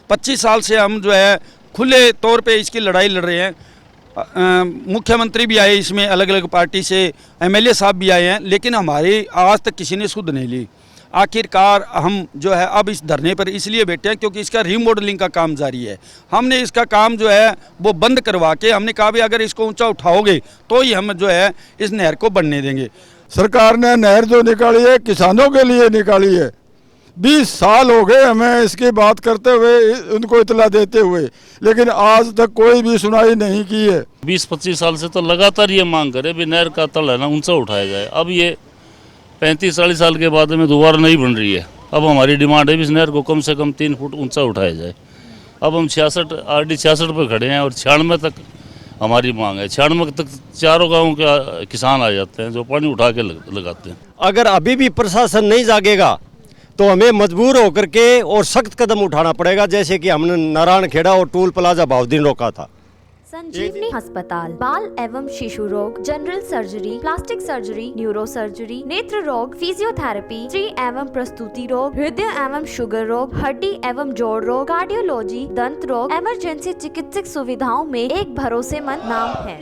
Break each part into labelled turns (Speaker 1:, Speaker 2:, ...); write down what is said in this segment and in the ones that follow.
Speaker 1: 25 साल से हम जो है खुले तौर पे इसकी लड़ाई लड़ रहे हैं। मुख्यमंत्री भी आए इसमें, अलग अलग पार्टी से एमएलए साहब भी आए हैं, लेकिन हमारी आज तक किसी ने सुध नहीं ली। आखिरकार हम जो है अब इस धरने पर इसलिए बैठे हैं क्योंकि इसका रीमॉडलिंग का काम जारी है। हमने इसका काम जो है वो बंद करवा के हमने कहा भी अगर इसको ऊंचा उठाओगे तो ही हम जो है इस नहर को बनने देंगे।
Speaker 2: सरकार ने नहर जो निकाली है किसानों के लिए निकाली है। 20 साल हो गए हमें इसकी बात करते हुए, उनको इतला देते हुए, लेकिन आज तक कोई भी सुनाई नहीं की है।
Speaker 3: 20-25 साल से तो लगातार ये मांग करे भी नहर का तल है ना ऊंचा उठाया जाए। अब ये 35-40 साल के बाद में दोबारा नहीं बन रही है। अब हमारी डिमांड है भी इस नहर को कम से कम 3 फुट ऊंचा उठाया जाए। अब हम 66 RD 66 पे खड़े हैं और 96 तक हमारी मांग है। 96 तक चारों गाँव के किसान आ जाते हैं जो पानी उठा के लगाते हैं।
Speaker 4: अगर अभी भी प्रशासन नहीं जागेगा तो हमें मजबूर होकर के और सख्त कदम उठाना पड़ेगा, जैसे कि हमने नारायण खेड़ा और टूल प्लाजा भावदीन रोका था।
Speaker 5: संजीवनी अस्पताल बाल एवं शिशु रोग, general surgery, plastic surgery, neuro surgery, नेत्र रोग, फिजियोथेरेपी, स्त्री एवं प्रसूति रोग, हृदय एवं शुगर रोग, हड्डी एवं जोड़ रोग, कार्डियोलॉजी, दंत रोग, इमरजेंसी चिकित्सक सुविधाओं में एक भरोसेमंद नाम है।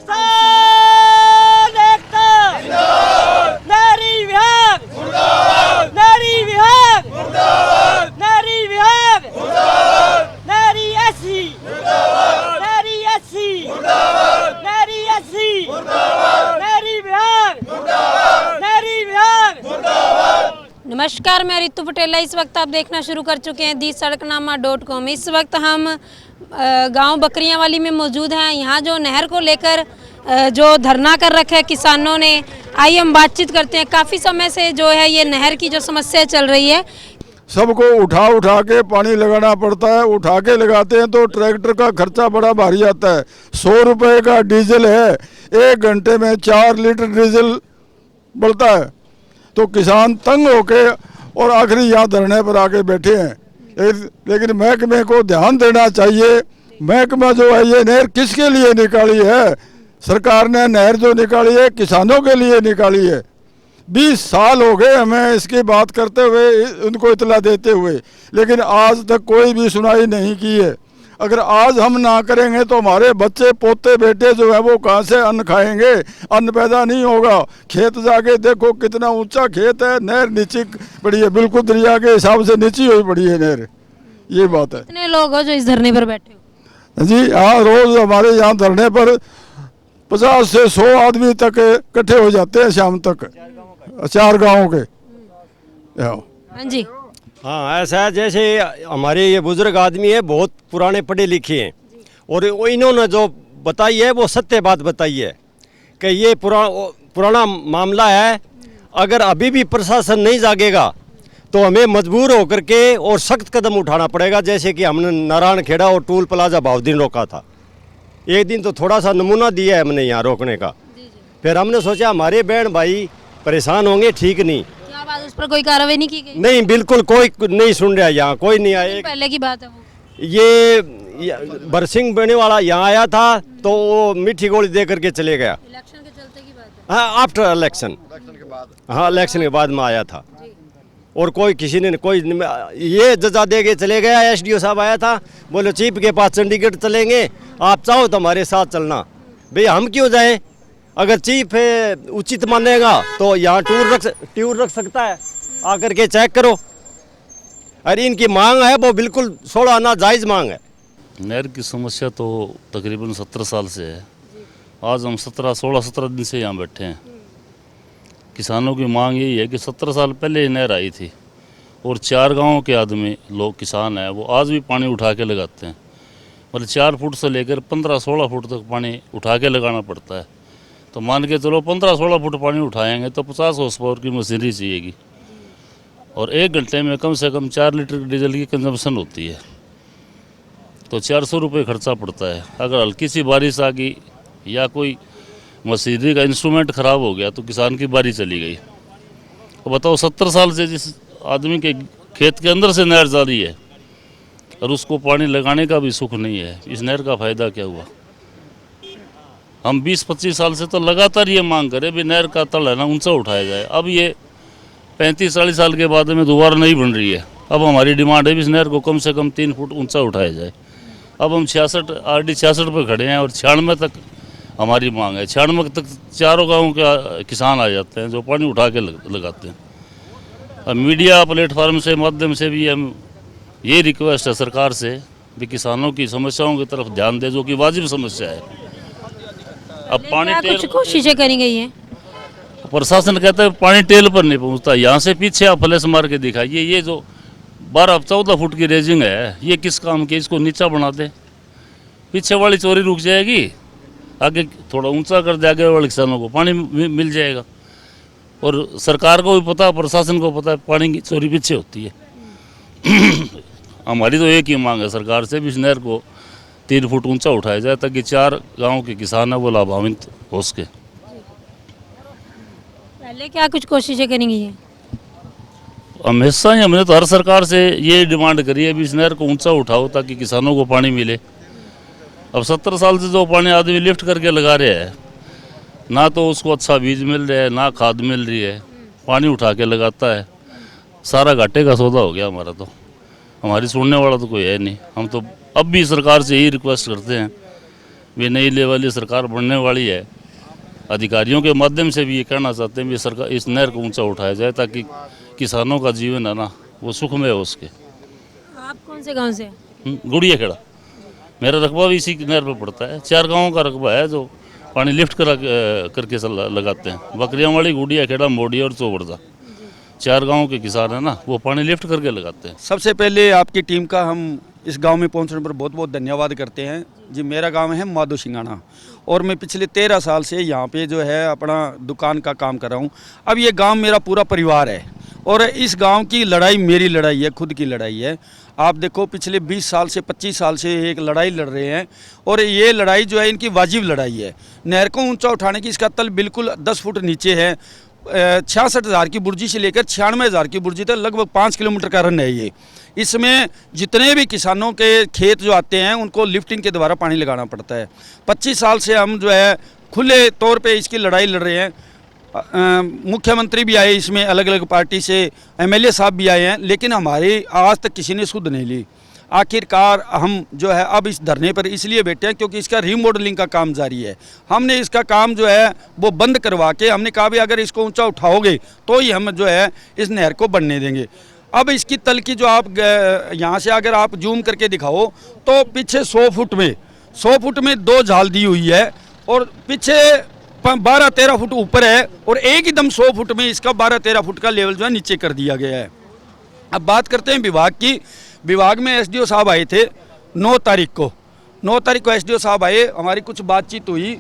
Speaker 6: नारी विभाग मुर्दाबाद, नारी विभाग मुर्दाबाद, नारी विभाग मुर्दाबाद, नारी एससी मुर्दाबाद, नारी एससी मुर्दाबाद, नारी एससी मुर्दाबाद, नारी विभाग मुर्दाबाद, नारी विभाग मुर्दाबाद।
Speaker 7: नमस्कार, मैं रितु पटेला। इस वक्त आप देखना शुरू कर चुके हैं theSadaknama.com। इस वक्त हम गांव बकरियांवाली में मौजूद हैं। यहाँ जो नहर को लेकर जो धरना कर रखा है किसानों ने, आइए हम बातचीत करते हैं। काफ़ी समय से जो है ये नहर की जो समस्या चल रही है,
Speaker 2: सबको उठा उठा के पानी लगाना पड़ता है। उठा के लगाते हैं तो ट्रैक्टर का खर्चा बड़ा भारी आता है। 100 रुपये का डीजल है, 1 घंटे में 4 लीटर डीजल बढ़ता है। तो किसान तंग होके और आखिरी यहाँ धरने पर आके बैठे हैं। लेकिन महकमे को ध्यान देना चाहिए। महकमा जो है ये नहर किसके लिए निकाली है? सरकार ने नहर जो निकाली है किसानों के लिए निकाली है। 20 साल हो गए हमें इसकी बात करते हुए, उनको इतला देते हुए, लेकिन आज तक कोई भी सुनाई नहीं की है। अगर आज हम ना करेंगे तो हमारे बच्चे पोते बेटे जो है वो कहाँ से अन्न खाएंगे? अन्न पैदा नहीं होगा। खेत जाके देखो कितना ऊंचा खेत है, नहर नीचे पड़ी है, बिल्कुल दरिया के हिसाब से नीचे हुई पड़ी है नहर। ये बात है।
Speaker 7: कितने लोग हो जो इस धरने पर बैठे हो?
Speaker 2: जी हाँ, रोज हमारे यहाँ धरने पर 50 से 100 आदमी तक इकट्ठे हो जाते हैं शाम तक, 4 गाँव के।
Speaker 7: हाँ जी,
Speaker 4: हाँ, ऐसा है जैसे हमारे ये बुजुर्ग आदमी है, बहुत पुराने पढ़े लिखे हैं, और इन्होंने जो बताई है वो सत्य बात बताई है कि ये पुराना मामला है। अगर अभी भी प्रशासन नहीं जागेगा तो हमें मजबूर होकर के और सख्त कदम उठाना पड़ेगा, जैसे कि हमने नारायण खेड़ा और टूल प्लाजा भावदीन रोका था। एक दिन तो थोड़ा सा नमूना दिया है हमने यहाँ रोकने का। फिर हमने सोचा हमारे बहन भाई परेशान होंगे, ठीक नहीं।
Speaker 7: क्या बात, उस पर कोई कार्रवाई नहीं की गई?
Speaker 4: नहीं, बिल्कुल कोई नहीं सुन रहा, यहाँ कोई नहीं आया।
Speaker 7: पहले की बात है वो।
Speaker 4: ये बरसिंह बने वाला यहाँ आया था तो वो मीठी गोली दे करके चले गया।
Speaker 7: इलेक्शन के चलते की बात है?
Speaker 4: हाँ, आफ्टर इलेक्शन के बाद। हाँ, इलेक्शन के बाद में आया था। और कोई किसी ने कोई ये जजा दे के चले गया। SDO साहब आया था, बोले चीफ के पास चंडीगढ़ चलेंगे, आप चाहो तो हमारे साथ चलना। भाई हम क्यों जाएं? अगर चीफ उचित मानेगा तो यहाँ टूर रख सकता है, आकर के चेक करो। अरे इनकी मांग है वो बिल्कुल 16 आना जायज़ मांग है।
Speaker 3: नहर की समस्या तो तकरीबन 17 साल से है। आज हम 16-17 दिन से यहाँ बैठे हैं। किसानों की मांग यही है कि 17 साल पहले नहर आई थी और 4 गाँव के आदमी लोग किसान हैं, वो आज भी पानी उठा के लगाते हैं। मतलब 4 फुट से लेकर 15-16 फुट तक पानी उठा के लगाना पड़ता है। तो मान के चलो 15-16 फुट पानी उठाएंगे तो 50 हॉर्स पावर की मशीनरी चाहिएगी, और 1 घंटे में कम से कम 4 लीटर डीजल की कंजम्पशन होती है। तो 400 रुपये खर्चा पड़ता है। अगर हल्की सी बारिश आ गई या कोई मशीनरी का इंस्ट्रूमेंट ख़राब हो गया तो किसान की बारी चली गई। तो बताओ, 70 साल से जिस आदमी के खेत के अंदर से नहर जा रही है और उसको पानी लगाने का भी सुख नहीं है, इस नहर का फ़ायदा क्या हुआ? हम 20-25 साल से तो लगातार ये मांग करें भी नहर का तल है ना ऊंचा उठाया जाए। अब ये 35-40 साल के बाद में दोबारा नहीं बन रही है। अब हमारी डिमांड है भी इस नहर को कम से कम 3 फुट ऊंचा उठाया जाए। अब हम 66 RD 66 पर खड़े हैं और 96 तक हमारी मांग है। 96 तक चारों गाँव के किसान आ जाते हैं जो पानी उठा के लगाते हैं। अब मीडिया प्लेटफार्म से माध्यम से भी हम ये रिक्वेस्ट है सरकार से भी किसानों की समस्याओं की तरफ ध्यान दे, जो कि वाजिब समस्या है। अब पानी
Speaker 7: क्या कुछ कोशिशें करी गई हैं?
Speaker 3: प्रशासन कहता है पानी टेल पर नहीं पहुंचता। यहाँ से पीछे आप फ्लैश मार के दिखाइए, ये जो 12-14 फुट की रेजिंग है ये किस काम की? इसको नीचा बना दे, पीछे वाली चोरी रुक जाएगी, आगे थोड़ा ऊंचा कर दे, आगे वाले किसानों को पानी मिल जाएगा। और सरकार को भी पता है, प्रशासन को पता है पानी की चोरी पीछे होती है। हमारी तो एक ही मांग है सरकार से भी इस नहर को 3 फुट ऊंचा उठाया जाए ताकि 4 गाँव के किसान है वो लाभान्वित हो सके।
Speaker 7: पहले क्या कुछ कोशिशें करी गई हैं?
Speaker 3: हमेशा ही हमने तो हर सरकार से ये डिमांड करी है भी इस नहर को ऊंचा उठाओ ताकि किसानों को पानी मिले। अब 70 साल से जो पानी आदमी लिफ्ट करके लगा रहे हैं, ना तो उसको अच्छा बीज मिल रहा है ना खाद मिल रही है, पानी उठा के लगाता है, सारा घाटे का सौदा हो गया हमारा। तो हमारी सुनने वाला तो कोई है नहीं। हम तो अब भी सरकार से यही रिक्वेस्ट करते हैं, वे नई लेवल सरकार बनने वाली है, अधिकारियों के माध्यम से भी ये कहना चाहते हैं भी सरकार इस नहर को ऊंचा उठाया जाए ताकि किसानों का जीवन है ना वो सुखमय हो सके।
Speaker 7: आप कौन से गांव से?
Speaker 3: गुड़िया खेड़ा, मेरा रकबा भी इसी नहर पर पड़ता है। 4 गाँवों का रकबा है जो पानी लिफ्ट करके लगाते हैं। बकरियावाली, गुड़िया खेड़ा, मोड़ी और चौबरदा, 4 गाँव के किसान है ना वो पानी लिफ्ट करके लगाते हैं।
Speaker 1: सबसे पहले आपकी टीम का हम इस गांव में पहुंचने पर बहुत बहुत धन्यवाद करते हैं जी। मेरा गांव है माधो सिंगाना और मैं पिछले 13 साल से यहाँ पे जो है अपना दुकान का काम कर रहा हूँ। अब ये गांव मेरा पूरा परिवार है और इस गांव की लड़ाई मेरी लड़ाई है, खुद की लड़ाई है। आप देखो पिछले 20 साल से 25 साल से एक लड़ाई लड़ रहे हैं और ये लड़ाई जो है इनकी वाजिब लड़ाई है। नहर को ऊंचा उठाने की इसका तल बिल्कुल 10 फुट नीचे है। 66,000 की बुर्जी से लेकर 96,000 की बुर्जी तक लगभग 5 किलोमीटर का रन है ये। इसमें जितने भी किसानों के खेत जो आते हैं उनको लिफ्टिंग के द्वारा पानी लगाना पड़ता है। 25 साल से हम जो है खुले तौर पे इसकी लड़ाई लड़ रहे हैं। मुख्यमंत्री भी आए इसमें, अलग अलग पार्टी से MLA साहब भी आए हैं, लेकिन हमारी आज तक किसी ने सुध नहीं ली। आखिरकार हम जो है अब इस धरने पर इसलिए बैठे हैं क्योंकि इसका रीमॉडलिंग का काम जारी है। हमने इसका काम जो है वो बंद करवा के हमने कहा भी अगर इसको ऊंचा उठाओगे तो ही हम जो है इस नहर को बनने देंगे। अब इसकी तल की जो आप यहाँ से अगर आप जूम करके दिखाओ तो पीछे 100 फुट में 2 झाल दी हुई है और पीछे 12-13 फुट ऊपर है और एक ही दम 100 फुट में इसका 12-13 फुट का लेवल जो है नीचे कर दिया गया है। अब बात करते हैं विभाग की। विभाग में SDO साहब आए थे 9 तारीख को। 9 तारीख को SDO साहब आए, हमारी कुछ बातचीत हुई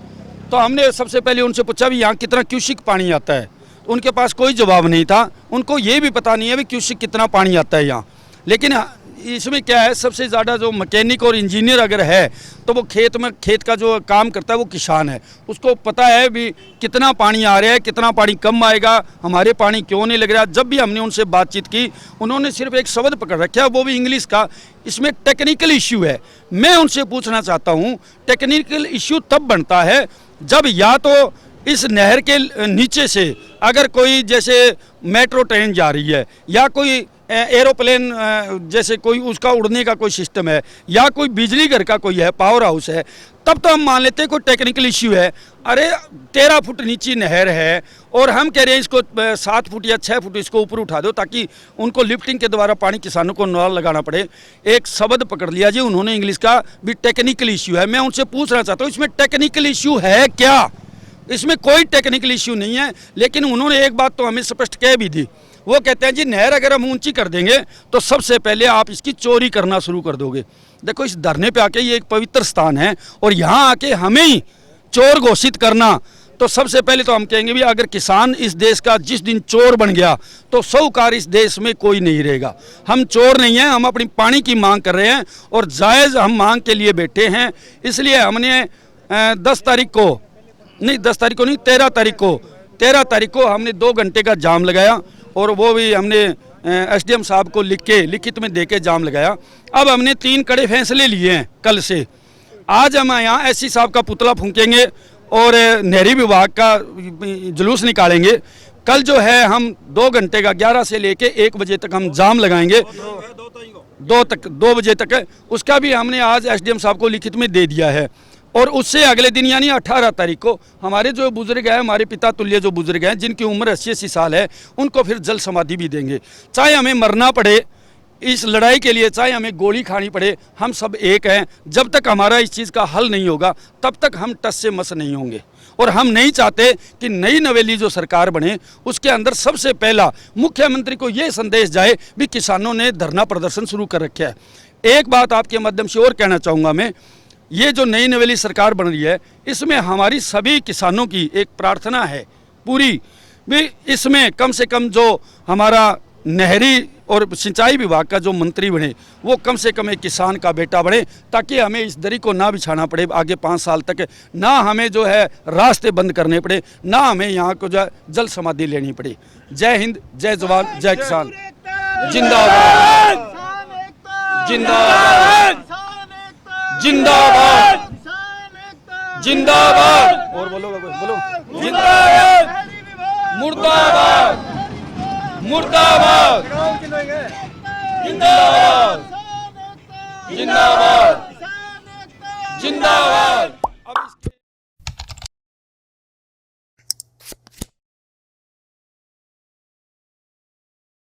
Speaker 1: तो हमने सबसे पहले उनसे पूछा भी यहाँ कितना क्यूसिक पानी आता है। उनके पास कोई जवाब नहीं था। उनको ये भी पता नहीं है भी क्यूसिक कितना पानी आता है यहाँ। लेकिन इसमें क्या है, सबसे ज़्यादा जो मैकेनिक और इंजीनियर अगर है तो वो खेत का जो काम करता है वो किसान है। उसको पता है भी कितना पानी आ रहा है, कितना पानी कम आएगा, हमारे पानी क्यों नहीं लग रहा। जब भी हमने उनसे बातचीत की उन्होंने सिर्फ एक शब्द पकड़ रखा, वो भी इंग्लिश का, इसमें टेक्निकल इश्यू है। मैं उनसे पूछना चाहता हूँ, टेक्निकल इश्यू तब बनता है जब या तो इस नहर के नीचे से अगर कोई जैसे मेट्रो ट्रेन जा रही है या कोई एरोप्लेन जैसे कोई उसका उड़ने का कोई सिस्टम है या कोई बिजली घर का कोई है, पावर हाउस है, तब तो हम मान लेते हैं कोई टेक्निकल इश्यू है। अरे 13 फुट नीचे नहर है और हम कह रहे हैं इसको 7 फुट या 6 फुट इसको ऊपर उठा दो ताकि उनको लिफ्टिंग के द्वारा पानी किसानों को न लगाना पड़े। एक शब्द पकड़ लिया जी उन्होंने इंग्लिश का भी टेक्निकल इश्यू है। मैं उनसे पूछना चाहता हूँ इसमें टेक्निकल इश्यू है क्या? इसमें कोई टेक्निकल इश्यू नहीं है। लेकिन उन्होंने एक बात तो हमें स्पष्ट कह भी दी। वो कहते हैं जी नहर अगर हम ऊंची कर देंगे तो सबसे पहले आप इसकी चोरी करना शुरू कर दोगे। देखो इस धरने पे आके ये एक पवित्र स्थान है और यहाँ आके हमें ही चोर घोषित करना, तो सबसे पहले तो हम कहेंगे भी अगर किसान इस देश का जिस दिन चोर बन गया तो साहूकार इस देश में कोई नहीं रहेगा। हम चोर नहीं हैं, हम अपनी पानी की मांग कर रहे हैं और जायज़ हम मांग के लिए बैठे हैं। इसलिए हमने 13 तारीख को हमने 2 घंटे का जाम लगाया और वो भी हमने SDM साहब को लिखित में देके जाम लगाया। अब हमने 3 कड़े फैसले लिए हैं कल से। आज हम यहाँ SC साहब का पुतला फूंकेंगे और नहरी विभाग का जुलूस निकालेंगे। कल जो है हम 2 घंटे का 11 से लेके 1 बजे तक हम जाम लगाएंगे, 2 बजे तक है। उसका भी हमने आज एसडीएम साहब को लिखित में दे दिया है। और उससे अगले दिन यानी 18 तारीख को हमारे जो बुजुर्ग हैं, हमारे पिता तुल्य जो बुजुर्ग हैं, जिनकी उम्र 80-80 साल है, उनको फिर जल समाधि भी देंगे। चाहे हमें मरना पड़े इस लड़ाई के लिए, चाहे हमें गोली खानी पड़े, हम सब एक हैं। जब तक हमारा इस चीज़ का हल नहीं होगा तब तक हम टस से मस नहीं होंगे। और हम नहीं चाहते कि नई नवेली जो सरकार बने उसके अंदर सबसे पहला मुख्यमंत्री को ये संदेश जाए भी किसानों ने धरना प्रदर्शन शुरू कर रखा है। एक बात आपके माध्यम से और कहना चाहूँगा मैं, ये जो नई नवेली सरकार बन रही है इसमें हमारी सभी किसानों की एक प्रार्थना है पूरी भी, इसमें कम से कम जो हमारा नहरी और सिंचाई विभाग का जो मंत्री बने वो कम से कम एक किसान का बेटा बने, ताकि हमें इस दरी को ना बिछाना पड़े आगे 5 साल तक, ना हमें जो है रास्ते बंद करने पड़े, ना हमें यहाँ को जो है जल समाधि लेनी पड़े। जय हिंद, जय जवान, जय किसान। जिंदाबाद जिंदाबाद जिंदाबाद जिंदाबाद। और बोलो जिंदाबाद मुर्दाबाद मुर्दाबाद जिंदाबाद जिंदाबाद।